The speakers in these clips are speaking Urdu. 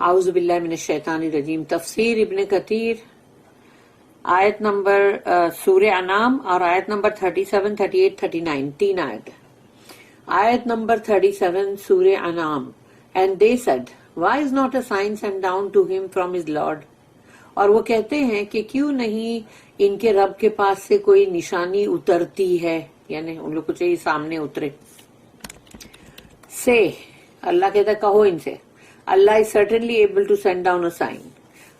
اعوذ باللہ من الشیطان الرجیم. تفسیر ابن کثیر آیت نمبر سورہ انعام اور آیت نمبر 37, 38, 39 تین آیت. آیت نمبر 37 سورہ انعام. And they said, why is not a sign sent down to him from his Lord? اور وہ کہتے ہیں کہ کیوں نہیں ان کے رب کے پاس سے کوئی نشانی اترتی ہے، یعنی ان لوگ کو چاہیے سامنے اترے. سے اللہ کہتا ہے کہو ان سے، اللہ is certainly able to send down a sign.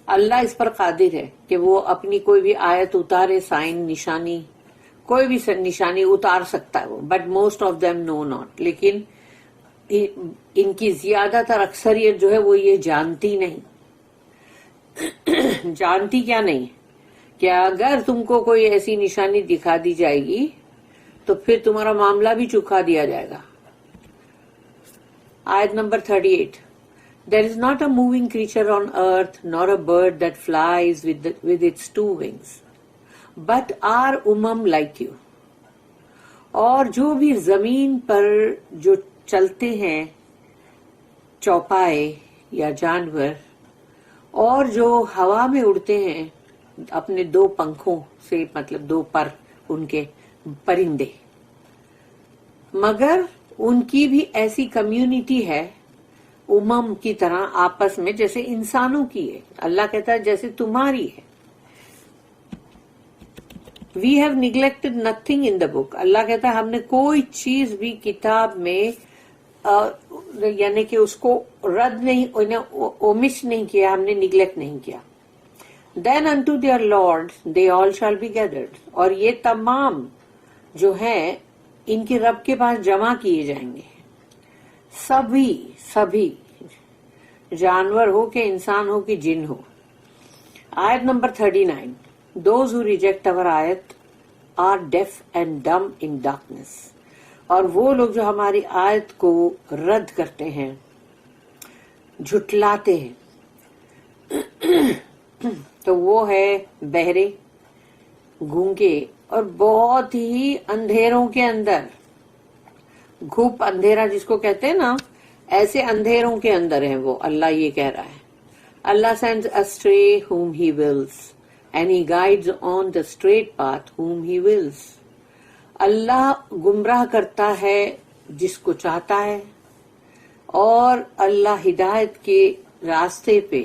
اللہ اس پر قادر ہے کہ وہ اپنی کوئی بھی آیت اتارے، سائن نشانی، کوئی بھی نشانی اتار سکتا ہے وہ. But most of them know not, لیکن ان کی زیادہ تر اکثریت جو ہے وہ یہ جانتی نہیں. جانتی کیا نہیں کہ اگر تم کو کوئی ایسی نشانی دکھا دی جائے گی تو پھر تمہارا معاملہ بھی چکا دیا جائے گا. آیت number 38. There is not a moving creature on earth nor a bird that flies with its two wings, but are like you. اور جو بھی زمین پر جو چلتے ہیں چوپائے یا جانور، اور جو ہوا میں اڑتے ہیں اپنے دو پنکھوں سے، مطلب دو پر ان کے پرندے، مگر ان کی بھی ایسی کمیونٹی ہے امم کی طرح آپس میں جیسے انسانوں کی ہے. اللہ کہتا ہے جیسے تمہاری ہے. We have neglected nothing in the book. اللہ کہتا ہے ہم نے کوئی چیز بھی کتاب میں یعنی کہ اس کو رد نہیں، اومش نہیں کیا، ہم نے نیگلیکٹ نہیں کیا. دین unto their Lord they all shall be gathered. اور یہ تمام جو ہیں ان کے رب کے پاس جمع کیے جائیں گے. سبھی جانور ہو کہ انسان ہو کہ جن ہو. آیت number 39. Those who reject our ayat are deaf and dumb in darkness. اور وہ لوگ جو ہماری آیت کو رد کرتے ہیں، جھٹلاتے ہیں، تو وہ ہے بہرے، گونگے اور بہت ہی اندھیروں کے اندر. گھوپ اندھیرا جس کو کہتے ہیں نا، ایسے اندھیروں کے اندر ہیں وہ. اللہ یہ کہہ رہا ہے اللہ sends astray whom he wills and he guides on the straight path whom he wills. اللہ گمراہ کرتا ہے جس کو چاہتا ہے، اور اللہ ہدایت کے راستے پہ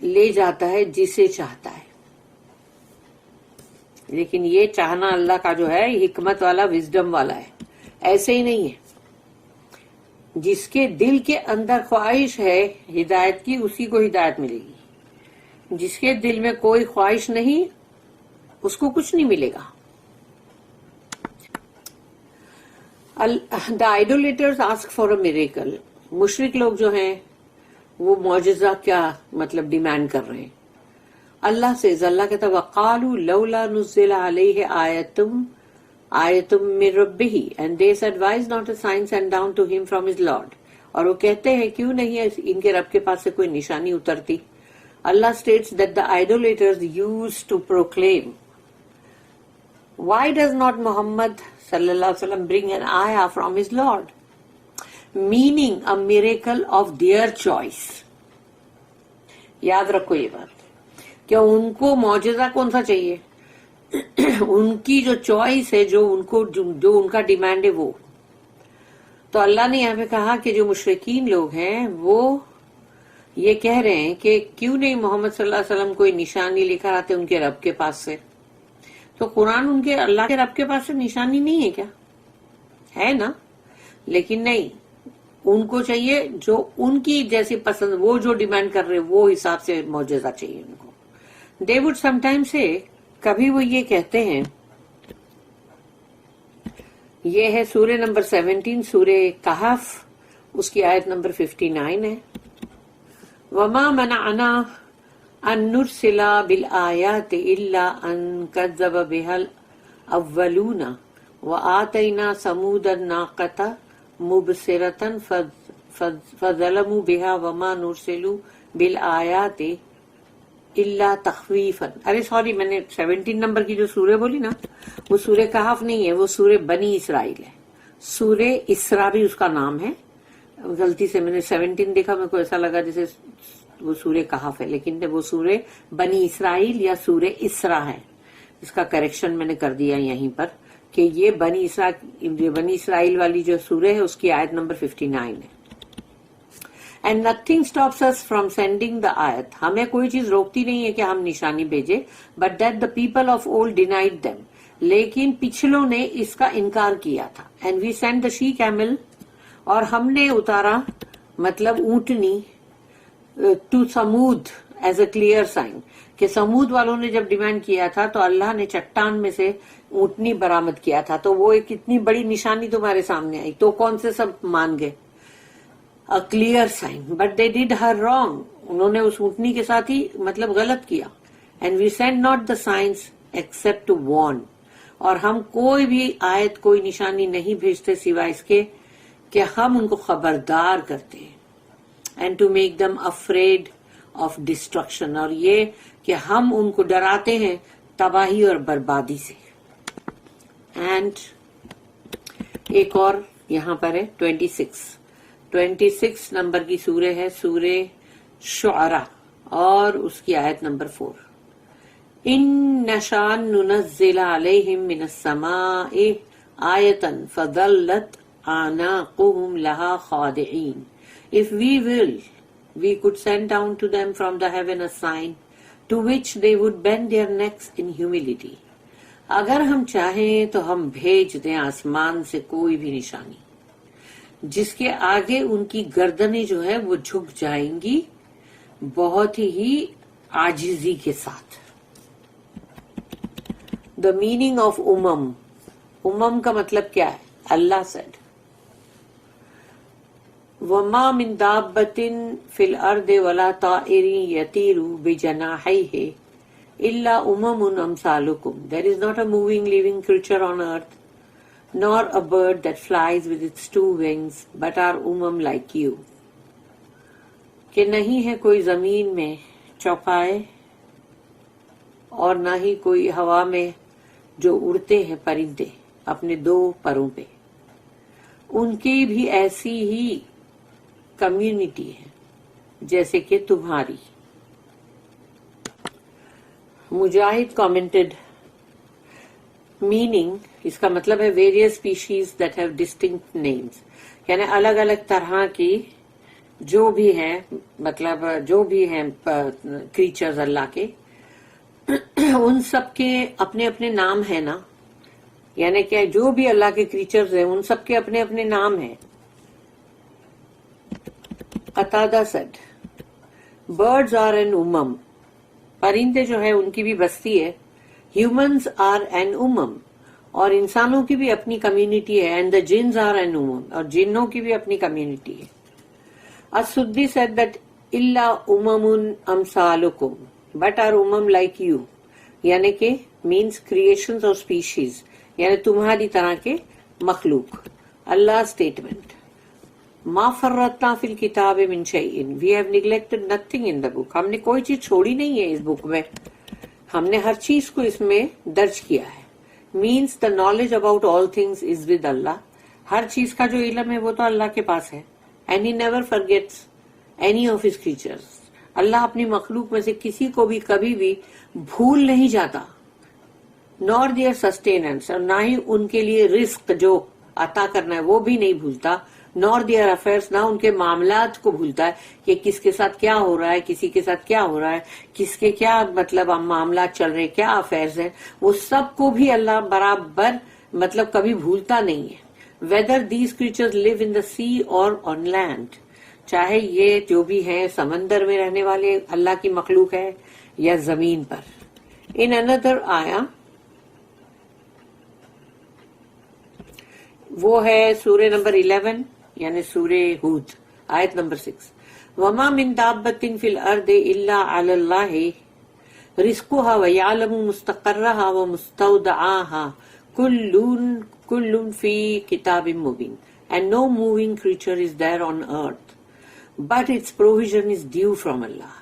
لے جاتا ہے جسے چاہتا ہے. لیکن یہ چاہنا اللہ کا جو ہے حکمت والا، وزڈم والا ہے. ایسے ہی نہیں ہے. جس کے دل کے اندر خواہش ہے ہدایت کی، اسی کو ہدایت ملے گی. جس کے دل میں کوئی خواہش نہیں، اس کو کچھ نہیں ملے گا. The idolaters ask for a miracle. مشرک لوگ جو ہیں وہ معجزہ کیا مطلب ڈیمانڈ کر رہے ہیں اللہ سے. اللہ کہتا وَقَالُوا لَوْلَا نُزِّلَ عَلَيْهِ آیَةٌ مِّن رَبِّهِ and they said why is not a sign sent down to him from his Lord. اور وہ کہتے ہیں کیوں نہیں ان کے رب کے پاس سے کوئی نشانی اترتی. Allah states that the idolaters used to proclaim, why does not Muhammad sallallahu alaihi wasallam bring an ayah from his Lord, meaning a miracle of their choice. یاد رکھو یہ بات کہ ان کو معجزہ کون سا چاہیے، ان کی جو چوائس ہے، جو ان کا ڈیمانڈ ہے وہ. تو اللہ نے یہاں پہ کہا کہ جو مشرکین لوگ ہیں وہ یہ کہہ رہے ہیں کہ کیوں نہیں محمد صلی اللہ علیہ وسلم کوئی نشانی لے کر آتے ان کے رب کے پاس سے. تو قرآن ان کے اللہ کے رب کے پاس سے نشانی نہیں ہے کیا؟ ہے نا. لیکن نہیں، ان کو چاہیے جو ان کی جیسی پسند، وہ جو ڈیمانڈ کر رہے وہ حساب سے معجزہ چاہیے ان کو. They would sometimes say، کبھی وہ یہ کہتے ہیں. یہ ہے سورہ نمبر 17 سورہ کہف، اس کی آیت نمبر 59 ہے. وما منعنا ان نرسل بالآیات الا ان کذب بها الاولون وآتینا ثمود الناقۃ مبصرۃ فظلموا بها وما نرسل بالآیات الا تخویفا. ارے سوری، میں نے 17 نمبر کی جو سورہ بولی نا، وہ سورہ کہف نہیں ہے، وہ سورہ بنی اسرائیل ہے. سورہ اسرا بھی اس کا نام ہے. غلطی سے میں نے 17 دیکھا, میرے کو ایسا لگا جیسے وہ سورہ کہف ہے, لیکن وہ سورہ بنی اسرائیل یا سورہ اسرا ہے. اس کا کریکشن میں نے کر دیا یہیں پر کہ یہ بنی اسرائیل والی جو سورہ ہے اس کی آیت نمبر 59 ہے. And nothing stops us from sending the آیت, ہمیں کوئی چیز روکتی نہیں ہے کہ ہم نشانی بھیجے. But that the people of old denied them, لیکن پچھلوں نے اس کا انکار کیا تھا. And we sent the she camel, اور ہم نے اتارا مطلب اونٹنی to Thamud as a clear sign, کہ سمود والوں نے جب ڈیمانڈ کیا تھا تو اللہ نے چٹان میں سے اونٹنی برآمد کیا تھا, تو وہ ایک اتنی بڑی نشانی تمہارے سامنے آئی, تو کون سے سب مان گئے؟ a clear sign. But they did her wrong. انہوں نے اس اونٹنی کے ساتھ ہی مطلب غلط کیا. And we send not the signs except to warn. اور ہم کوئی بھی آیت کوئی نشانی نہیں بھیجتے سوائے اس کے کہ ہم ان کو خبردار کرتے ہیں. And to make them afraid of destruction. اور یہ کہ ہم ان کو ڈراتے ہیں تباہی اور بربادی سے. And ایک اور یہاں پر ہے 26 نمبر کی سورہ ہے, سورہ شعراء, اور اس کی آیت نمبر 4. ان نشان ننزل علیہم من السماء آیتا فظلت اعناقهم لها خاضعین. If we will, we could send down to them from the heaven a sign to which they would bend their necks in humility. اگر ہم چاہیں تو ہم بھیج دیں آسمان سے کوئی بھی نشانی جس کے آگے ان کی گردنیں جو ہے وہ جھک جائیں گی بہت ہی عاجزی کے ساتھ. دا میننگ آف امم کا مطلب کیا ہے؟ اللہ سیڈ وما من دابۃ فی الارض ولا طائر یطیر بجناحیہ الا امم امثالکم. There is not a moving living creature on earth nor a bird that flies with its 2 wings, but are like you. کہ نہیں ہے کوئی زمین میں چوپائے اور نہ ہی کوئی ہوا میں جو اڑتے ہیں پرندے اپنے 2 پروں پہ, ان کی بھی ایسی ہی کمیونٹی ہے جیسے کہ تمہاری. مجاہد کامنٹڈ میننگ, اس کا مطلب ہے various species that have distinct names, یعنی الگ الگ طرح کی جو بھی ہیں مطلب جو بھی ہیں کریچرز اللہ کے, ان سب کے اپنے اپنے نام ہیں نا, یعنی کہ جو بھی اللہ کے کریچرز ہیں ان سب کے اپنے اپنے نام ہیں. قتادہ سیڈ برڈز آر این امم, پرندے جو ہیں ان کی بھی بستی ہے. ہیومنز آر این امم, اور انسانوں کی بھی اپنی کمیونٹی ہے. اینڈ دا جنز آر این امم, اور جنوں کی بھی اپنی کمیونٹی ہے. السدی سیڈ دیٹ الا امم امثالکم بٹ آر امم لائک یو, یعنی کہ مینس کریشنز اور اسپیشیز, یعنی تمہاری طرح کے مخلوق. اللہ اسٹیٹمنٹ ما فرطنا فی الکتاب من شیء, we have neglected nothing in the book. ہم نے کوئی چیز چھوڑی نہیں ہے اس بک میں, ہم نے ہر چیز کو اس میں درج کیا ہے. Means the knowledge about all things is with اللہ, ہر چیز کا جو علم ہے وہ تو اللہ کے پاس ہے. And he never forgets any of his creatures. اللہ اپنی مخلوق میں سے کسی کو بھی کبھی بھی بھول نہیں جاتا. نور دیئر سسٹیننس, اور نہ ہی ان کے لیے رزق جو عطا کرنا ہے وہ بھی نہیں بھولتا. نور دیئر افیئرس, نہ ان کے معاملات کو بھولتا ہے کہ کس کے ساتھ کیا ہو رہا ہے, کسی کے ساتھ کیا ہو رہا ہے, کس کے کیا مطلب معاملات چل رہے ہیں, کیا افیئرز ہیں, وہ سب کو بھی اللہ برابر مطلب کبھی بھولتا نہیں ہے. ویدر دیز کریچرز لیو ان دا سی اور آن لینڈ, چاہے یہ جو بھی ہیں سمندر میں رہنے والے اللہ کی مخلوق ہے یا زمین پر. ان اندر آیا وہ ہے سورہ نمبر 11 یعنی سورہ ہود, آیت نمبر 6. وما من دابۃ فی الارض الا علی اللہ رزقها ویعلم مستقرها ومستودعها کل فی کتاب مبین. And no moving creature is there on earth, but its provision is due from Allah.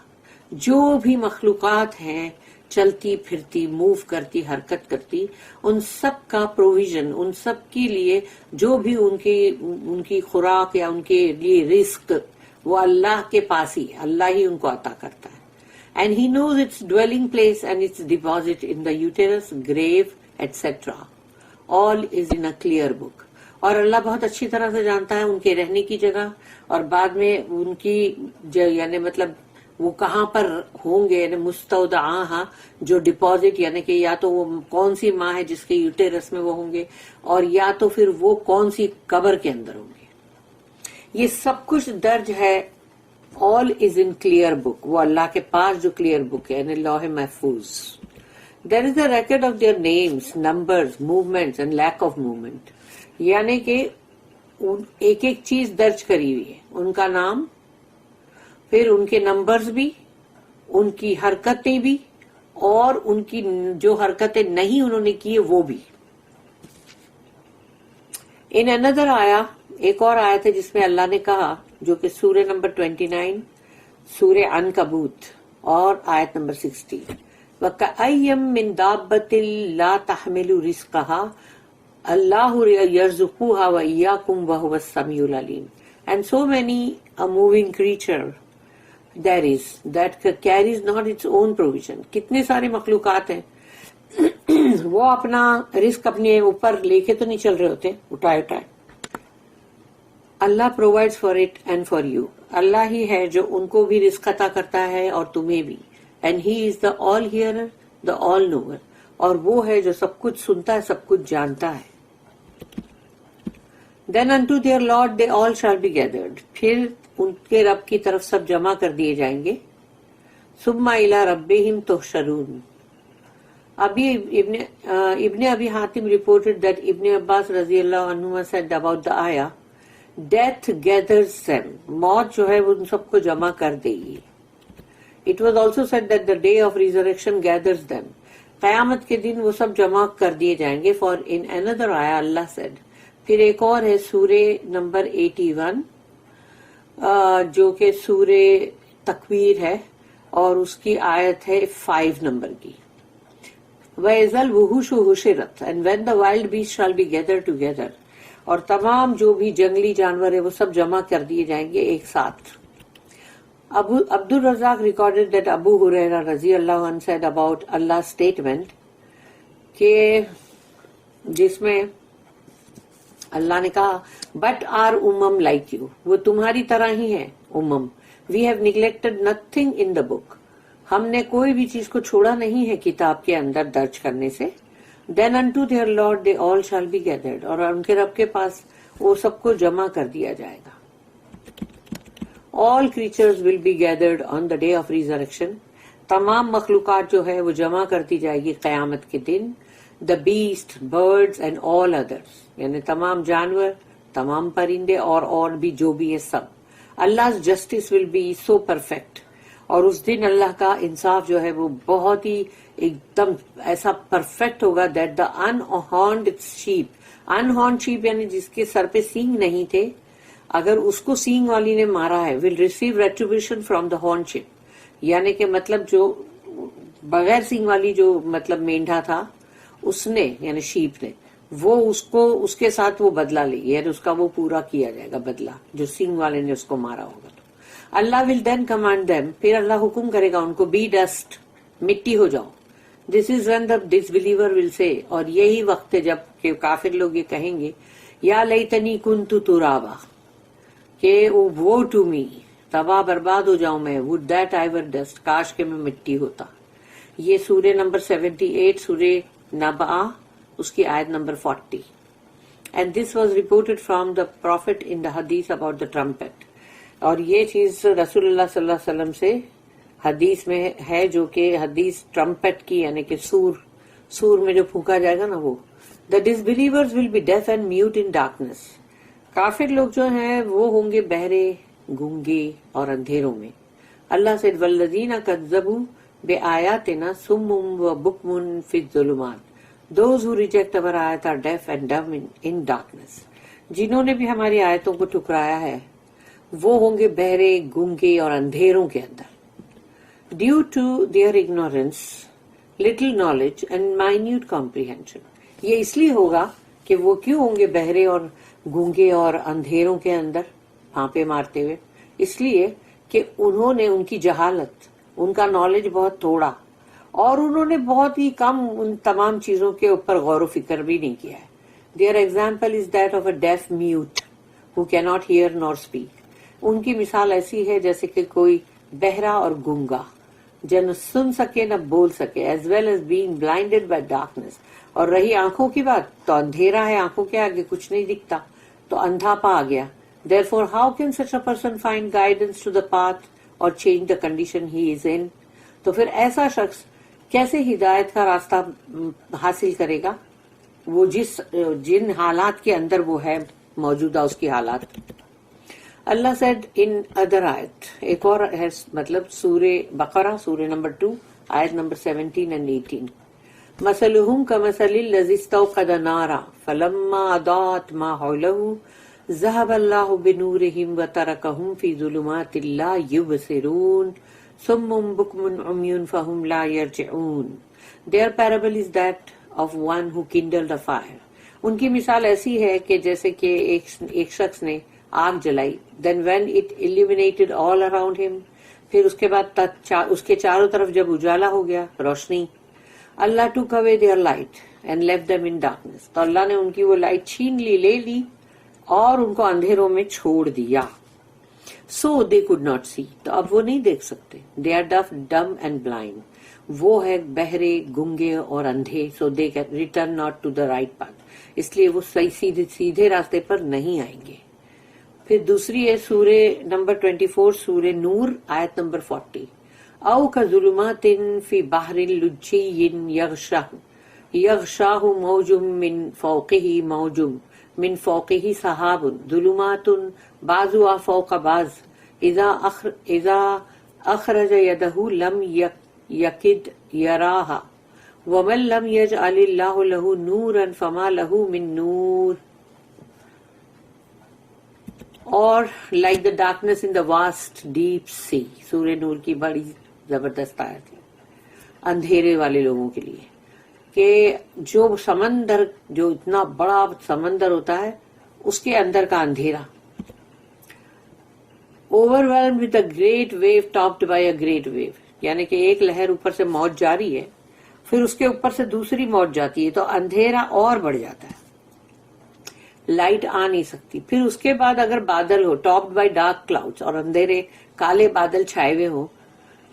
جو بھی مخلوقات ہیں چلتی پھرتی، موو کرتی، حرکت کرتی، ان سب کا پروویژن، ان سب کے لیے جو بھی ان کی خوراک یا ان کے لیے رزق، وہ اللہ کے پاس ہی، اللہ ہی ان کو عطا کرتا ہے. And he knows its dwelling place and its deposit in the uterus, grave, etc. All is in a clear book. اور اللہ بہت اچھی طرح سے جانتا ہے ان کے رہنے کی جگہ اور بعد میں ان کی یعنی مطلب وہ کہاں پر ہوں گے، یعنی مستودعاہا، جو ڈپازٹ، یعنی کہ یا تو وہ کون سی ماں ہے جس کے یوٹیرس میں وہ ہوں گے، اور یا تو پھر وہ کون سی قبر کے اندر ہوں گے. یہ سب کچھ درج ہے. All is in clear book. وہ اللہ کے پاس جو clear book ہے، یعنی لوح محفوظ. There is a record of their names, numbers, movements and lack of movement. یعنی کہ ایک ایک چیز درج کری ہوئی ہے، ان کا نام، پھر ان کے نمبرز بھی، ان کی حرکتیں بھی، اور ان کی جو حرکتیں نہیں انہوں نے کی وہ بھی. In another آیا، ایک اور آیت ہے جس میں اللہ نے کہا، جو کہ سورہ نمبر 29 سورہ عنکبوت اور آیت نمبر 60، وَكَأَيٍّ مِّن دَابَّةٍ لَا تَحْمِلُ رِزْقَهَا اللَّهُ يَرْزُقُهَا وَإِيَّاكُمْ وَهُوَ السَّمِيعُ الْعَلِيمُ. And so many a moving creature there is that carries not its own provision. کتنے سارے مخلوقات ہیں وہ اپنا رزق اپنے اوپر لے کے تو نہیں چل رہے ہوتے اٹھائے اٹھائے. اللہ provides for it and for you. اللہ ہی ہے جو ان کو بھی رزق عطا کرتا ہے اور تمہیں بھی. اینڈ ہی از دا آل ہیئرر، دا آل نوور، اور وہ ہے جو سب کچھ سنتا ہے، سب کچھ جانتا ہے. دین انٹو دیئر لارڈ دے آل شال بی گیدرڈ. پھر ان کے رب کی طرف سب جمع کر دیے جائیں گے. ثم الی ربہم تحشرون. ابھی ابن ابی حاتم reported that ابن عباس رضی اللہ عنہما said about the ayah, Death gathers them. موت جو ہے وہ ان سب کو جمع کر دے گی. It was also said that the day of resurrection gathers them. قیامت کے دن وہ سب جمع کر دیے جائیں گے. For in another ayah Allah said. پھر ایک اور ہے سورہ نمبر 81 جو کہ سورہ تکویر ہے اور اس کی آیت ہے 5 نمبر کی. وَإِذَا الْوُحُوشُ حُشِرَتْ And when the wild beasts shall be gathered together. اور تمام جو بھی جنگلی جانور ہیں وہ سب جمع کر دیے جائیں گے ایک ساتھ. عبد الرزاق ریکارڈڈ دیٹ ابو ہریرہ رضی اللہ عنہ said about Allah's statement کہ جس میں اللہ نے کہا بٹ آر امم لائک یو، وہ تمہاری طرح ہی ہیں امم. We have neglected nothing in the book. ہم نے کوئی بھی چیز کو چھوڑا نہیں ہے کتاب کے اندر درج کرنے سے. Then unto their Lord they all shall be gathered. اور ان کے رب کے پاس وہ سب کو جمع کر دیا جائے گا. All creatures will be gathered on the day of resurrection. تمام مخلوقات جو ہے وہ جمع کرتی جائے گی قیامت کے دن. The beast, birds and all others. یعنی تمام جانور، تمام پرندے اور بھی جو بھی ہے سب. Allah's justice will be so perfect. اور اس دن اللہ کا انصاف جو ہے وہ بہت ہی ایک دم ایسا پرفیکٹ ہوگا. دیٹ دا انہارنڈ شیپ، انہارنڈ شیپ یعنی جس کے سر پہ سینگ نہیں تھے، اگر اس کو سینگ والی نے مارا ہے will receive retribution from the horn shape. یعنی کہ مطلب جو بغیر سینگ والی جو مطلب مینڈا تھا اس نے یعنی شیپ نے وہ اس کو اس کے ساتھ وہ بدلہ لے گی، یعنی اس کا وہ پورا کیا جائے گا بدلہ جو سینگ والے نے اس کو مارا ہوگا. تو اللہ ول دین کمانڈ دیم، پھر اللہ حکم کرے گا ان کو بی ڈسٹ، مٹی ہو جاؤ. دس از وین دا ڈسبلیور ول سے، اور یہی وقت ہے جب کہ کافر لوگ یہ کہیں گے یا لیتنی کنت ترابا، کہ وہ ٹو می، تباہ برباد ہو جاؤں میں. Would that I were dust, کاش کہ میں مٹی ہوتا. یہ سورہ نمبر 78 سورہ نبأ اس کی آیت نمبر 40. And this was reported from the prophet in the حدیث اباؤٹ دا ٹرمپٹ. اور یہ چیز رسول اللہ صلی اللہ علیہ وسلم سے حدیث میں ہے، جو کہ حدیث ٹرمپٹ کی یعنی کہ سور میں جو پھونکا جائے گا نا وہ. The disbelievers will be deaf and mute in darkness. کافر لوگ جو ہیں وہ ہوں گے بہرے، گونگے اور اندھیروں میں. اللہ سے والذین کذبوا بآیاتنا صم وبکم فی الظلمات. Those who reject our ayat are deaf and dumb in darkness. جنہوں نے بھی ہماری آیتوں کو ٹھکرایا ہے وہ ہوں گے بہرے، گونگے اور اندھیروں کے اندر. Due to their ignorance little knowledge and minute comprehension. یہ اس لیے ہوگا کہ وہ کیوں ہوں گے بہرے اور گونگے اور اندھیروں کے اندر پھانپے مارتے ہوئے؟ اس لیے کہ انہوں نے ان کی جہالت، ان کا نالج بہت تھوڑا، اور انہوں نے بہت ہی کم ان تمام چیزوں کے اوپر غور و فکر بھی نہیں کیا ہے. Their example is that of a deaf mute who cannot hear nor speak. ان کی مثال ایسی ہے جیسے کہ کوئی بہرا اور گونگا جو نہ سن سکے نہ بول سکے، as well as being blinded by darkness. اور رہی آنکھوں کی بات تو اندھیرا ہے، آنکھوں کے آگے کچھ نہیں دکھتا، تو اندھا پا آ گیا. Therefore, how can such a person find guidance to the path or change the condition he is in? تو پھر ایسا شخص کیسے ہدایت کا راستہ حاصل کرے گا، وہ جن حالات کے اندر وہ ہے موجودہ اس کی حالات. اللہ said in other آیت، ایک اور ہے مطلب سورہ بقرہ سورہ نمبر 2 آیت نمبر 17 and 18. مثلهم كمثل الذي استوقد نارا فلما اضاءت ما حوله ذهب الله بنورهم وتركهم في ظلمات لا يبصرون ثم بكم عمي فهم لا يرجعون. Their parable is that of one who kindled a fire. ان کی مثال ایسی ہے کہ جیسے کہ ایک شخص نے آگ جلائی. Then when it illuminated all around him, پھر اس کے بعد اس کے چاروں طرف جب اجالا ہو گیا، روشنی. اللہ took away their light and left them in darkness. تو اللہ نے ان کی وہ لائٹ چھین لی، لے لی اور ان کو اندھیروں میں چھوڑ دیا. So they could not see. تو اب وہ نہیں دیکھ سکتے. They are deaf, dumb and blind. وہ ہے بہرے، گنگے اور اندھے. So they can return not to the right path. اس لیے وہ سیدھے راستے پر نہیں آئیں گے. پھر دوسری ہے سورہ نمبر 24 سورہ نور آیت نمبر 40. او کظلمات فی بحر لجی یغشاہ موج من فوقہ موج من فوقہ سحاب ظلمات بعضها فوق بعض اذا اخرج یدہ لم یکد یراہا ومن لم یجعل اللہ لہ نورا فما لہ من نور. اور like the darkness in the vast deep sea. سورہ نور کی بڑی زبردست آیت ہے اندھیرے والے لوگوں کے لیے، کہ جو سمندر، جو اتنا بڑا سمندر ہوتا ہے اس کے اندر کا اندھیرا. overwhelmed with a great wave topped by a great wave. یعنی کہ ایک لہر اوپر سے موج جاری ہے، پھر اس کے اوپر سے دوسری موج جاتی ہے، تو اندھیرا اور بڑھ جاتا ہے، لائٹ آ نہیں سکتی. پھر اس کے بعد اگر بادل ہو، ٹاپڈ بائی ڈارک کلاؤڈز، اور اندھیرے کالے بادل چھائے ہوئے ہو،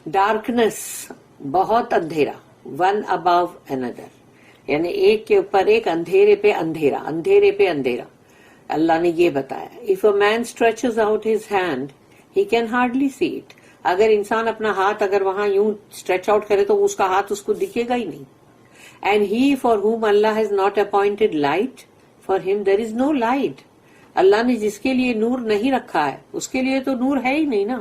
ڈارکنس بہت اندھیرا، ون ابو اندر، یعنی ایک کے اوپر ایک، اندھیرے پہ اندھیرا، اندھیرے پہ اندھیرا. اللہ نے یہ بتایا. If a man stretches out his hand, he can hardly see it. اگر انسان اپنا ہاتھ اگر وہاں یوں اسٹریچ آؤٹ کرے تو اس کا ہاتھ اس کو دکھے گا ہی نہیں. And he for whom Allah has not appointed light, for him there is no light. اللہ نے جس کے لیے نور نہیں رکھا ہے اس کے لیے تو نور ہے ہی نہیں نا.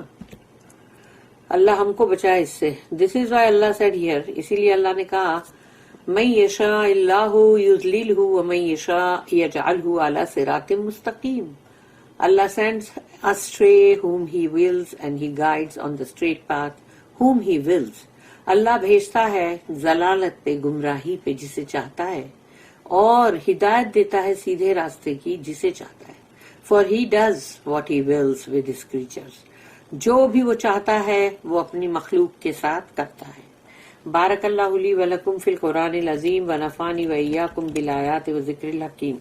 اللہ ہم کو بچائے اس سے. This is why Allah said here, اسی لیے اللہ نے کہا من یشاء اللہ یضللہ ومن یشاء یجعلہ علی صراط مستقیم. Allah sends astray whom he wills and he guides on the straight path whom he wills. اللہ بھیجتا ہے ضلالت پہ، گمراہی پہ جسے چاہتا ہے، اور ہدایت دیتا ہے سیدھے راستے کی جسے چاہتا ہے. For he does what he wills with his creatures. جو بھی وہ چاہتا ہے وہ اپنی مخلوق کے ساتھ کرتا ہے. بارک اللہ لی ولکم فی القرآن العظیم ونفعنی وإیاکم بالآیات وذکر الحکیم.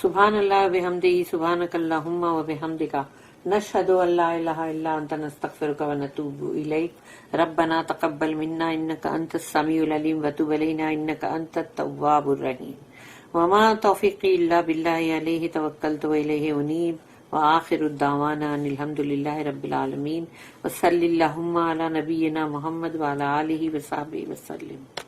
سبحان اللہ وبحمدہ، سبحانک اللہم وبحمدک، نشہد ان لا الہ الا انت نستغفرک ونتوب الیک. ربنا تقبل منا انک انت السمیع العلیم وتب علینا انک انت التواب الرحیم. وما توفیقی الا باللہ علیہ توکلت والیہ انیب. وآخر الدعوانا ان الحمد للہ رب العالمین. وصلی اللہم علی نبینا محمد وعلی آلہ وصحبہ وسلم.